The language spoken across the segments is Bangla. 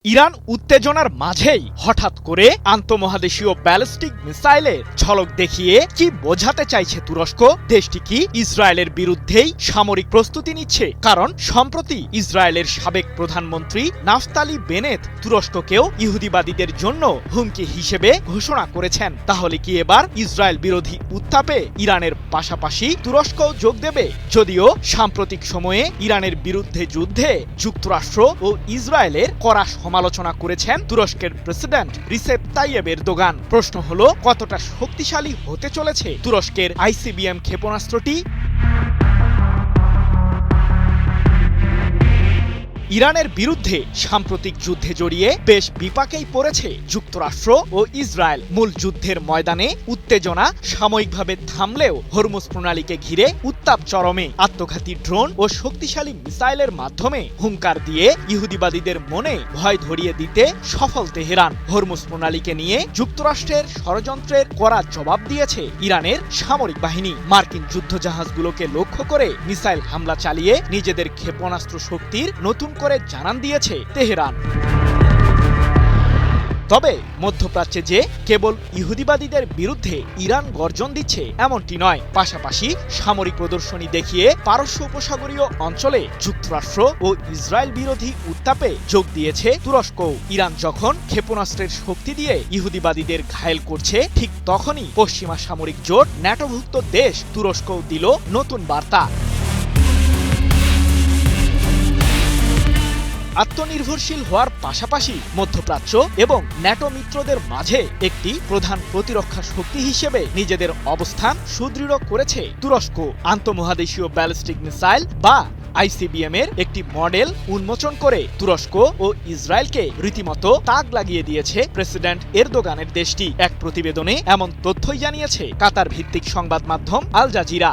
ইরান উত্তেজনার মাঝেই হঠাৎ করে আন্তঃমহাদেশীয় ব্যালিস্টিক মিসাইলের ঝলক দেখিয়ে কি বোঝাতে চাইছে তুরস্ক? দেশটি কি ইসরায়েলের বিরুদ্ধেই সামরিক প্রস্তুতি নিচ্ছে? কারণ সম্প্রতি ইসরায়েলের সাবেক প্রধানমন্ত্রী নাফতালি বেনেত তুরস্ককেও ইহুদিবাদীদের জন্য হুমকি হিসেবে ঘোষণা করেছেন। তাহলে কি এবার ইসরায়েল বিরোধী উত্তাপে ইরানের পাশাপাশি তুরস্কও যোগ দেবে? যদিও সাম্প্রতিক সময়ে ইরানের বিরুদ্ধে যুদ্ধে যুক্তরাষ্ট্র ও ইসরায়েলের কড়া সমালোচনা করেছেন তুরস্কের প্রেসিডেন্ট রিসেপ তাইয়েব এরদোগান। প্রশ্ন হলো, কতটা শক্তিশালী হতে চলেছে তুরস্কের আইসিবিএম ক্ষেপণাস্ত্রটি? ইরানের বিরুদ্ধে সাম্প্রতিক যুদ্ধে জড়িয়ে বেশ বিপাকেই পড়েছে যুক্তরাষ্ট্র ও ইসরায়েল। মূল যুদ্ধের ময়দানে উত্তেজনা সাময়িকভাবে থামলেও হরমুজ প্রণালীকে ঘিরে উত্তাপ চরমে। আত্মঘাতী ড্রোন ও শক্তিশালী মিসাইলের মাধ্যমে হুঙ্কার দিয়ে ইহুদিবাদীদের মনে ভয় ধরিয়ে দিতে সফল তেহরান। হরমুজ প্রণালীকে নিয়ে যুক্তরাষ্ট্রের ষড়যন্ত্রের কড়া জবাব দিয়েছে ইরানের সামরিক বাহিনী। মার্কিন যুদ্ধজাহাজগুলোকে লক্ষ্য করে মিসাইল হামলা চালিয়ে নিজেদের ক্ষেপণাস্ত্র শক্তির নতুন করে জানান দিয়েছে তেহরান। তবে মধ্যপ্রাচ্যে যে কেবল ইহুদিবাদীদের বিরুদ্ধে ইরান গর্জন দিচ্ছে এমনটি নয়। পাশাপাশি সামরিক প্রদর্শনী দেখিয়ে পারস্য উপসাগরীয় অঞ্চলে যুক্তরাষ্ট্র ও ইসরায়েল বিরোধী উত্তাপে যোগ দিয়েছে তুরস্ক। ইরান যখন ক্ষেপণাস্ত্রের শক্তি দিয়ে ইহুদিবাদীদের ঘায়েল করছে, ঠিক তখনই পশ্চিমা সামরিক জোট ন্যাটোভুক্ত দেশ তুরস্কও দিল নতুন বার্তা। আত্মনির্ভরশীল হওয়ার পাশাপাশি মধ্যপ্রাচ্য এবং ন্যাটো মিত্রদের মাঝে একটি প্রধান প্রতিরক্ষা শক্তি হিসেবে নিজেদের অবস্থান সুদৃঢ় করেছে তুরস্ক। আন্তঃমহাদেশীয় ব্যালিস্টিক মিসাইল বা আইসিবিএম এর একটি মডেল উন্মোচন করে তুরস্ক ও ইসরায়েলকে রীতিমতো তাক লাগিয়ে দিয়েছে প্রেসিডেন্ট এরদোগানের দেশটি। এক প্রতিবেদনে এমন তথ্যই জানিয়েছে কাতার ভিত্তিক সংবাদ মাধ্যম আল জাজিরা।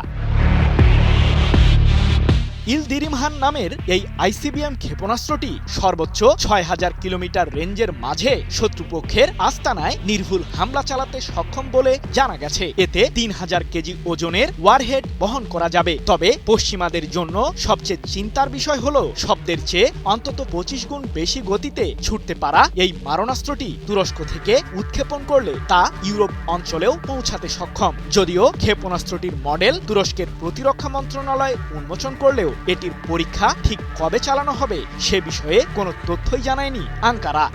ইলদিরিমহান নামের এই আইসিবিএম ক্ষেপণাস্ত্রটি সর্বোচ্চ ৬,০০০ কিলোমিটার রেঞ্জের মাঝে শত্রুপক্ষের আস্তানায় নির্ভুল হামলা চালাতে সক্ষম বলে জানা গেছে। এতে ৩,০০০ কেজি ওজনের ওয়ারহেড বহন করা যাবে। তবে পশ্চিমাদের জন্য সবচেয়ে চিন্তার বিষয় হলো, শব্দের চেয়ে অন্তত ২৫ গুণ বেশি গতিতে ছুটতে পারা এই মারণাস্ত্রটি তুরস্ক থেকে উৎক্ষেপণ করলে তা ইউরোপ অঞ্চলেও পৌঁছাতে সক্ষম। যদিও ক্ষেপণাস্ত্রটির মডেল তুরস্কের প্রতিরক্ষা মন্ত্রণালয় উন্মোচন করলেও এটির পরীক্ষা ঠিক কবে চালানো হবে সে বিষয়ে কোনো তথ্যই জানায়নি আঙ্কারা।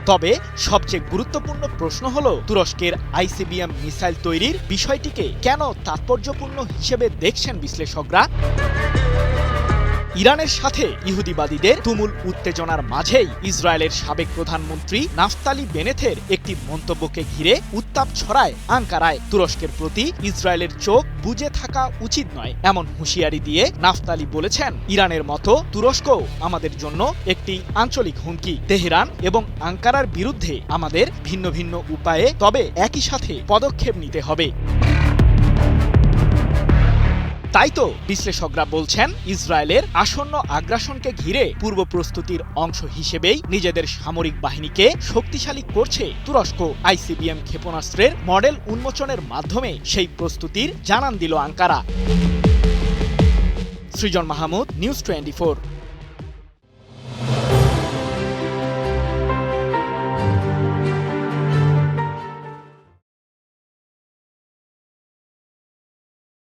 তবে সবচেয়ে গুরুত্বপূর্ণ প্রশ্ন হলো, তুরস্কের আইসিবিএম মিসাইল তৈরির বিষয়টিকে কেন তাৎপর্যপূর্ণ হিসেবে দেখছেন বিশ্লেষকরা? ইরানের সাথে ইহুদিবাদীদের তুমুল উত্তেজনার মাঝেই ইসরায়েলের সাবেক প্রধানমন্ত্রী নাফতালি বেনেথের একটি মন্তব্যকে ঘিরে উত্তাপ ছড়ায় আঙ্কারায়। তুরস্কের প্রতি ইসরায়েলের চোখ বুজে থাকা উচিত নয় এমন হুঁশিয়ারি দিয়ে নাফতালি বলেছেন, ইরানের মতো তুরস্কও আমাদের জন্য একটি আঞ্চলিক হুমকি। তেহরান এবং আঙ্কারার বিরুদ্ধে আমাদের ভিন্ন ভিন্ন উপায়ে তবে একই সাথে পদক্ষেপ নিতে হবে। তাই তো বিশ্লেষকরা বলছেন, ইসরায়েলের আসন্ন আগ্রাসনকে ঘিরে পূর্ব প্রস্তুতির অংশ হিসেবেই নিজেদের সামরিক বাহিনীকে শক্তিশালী করছে তুরস্ক। আইসিবিএম ক্ষেপণাস্ত্রের মডেল উন্মোচনের মাধ্যমে সেই প্রস্তুতির জানান দিল আঙ্কারা। সৃজন মাহমুদ, নিউজ 24।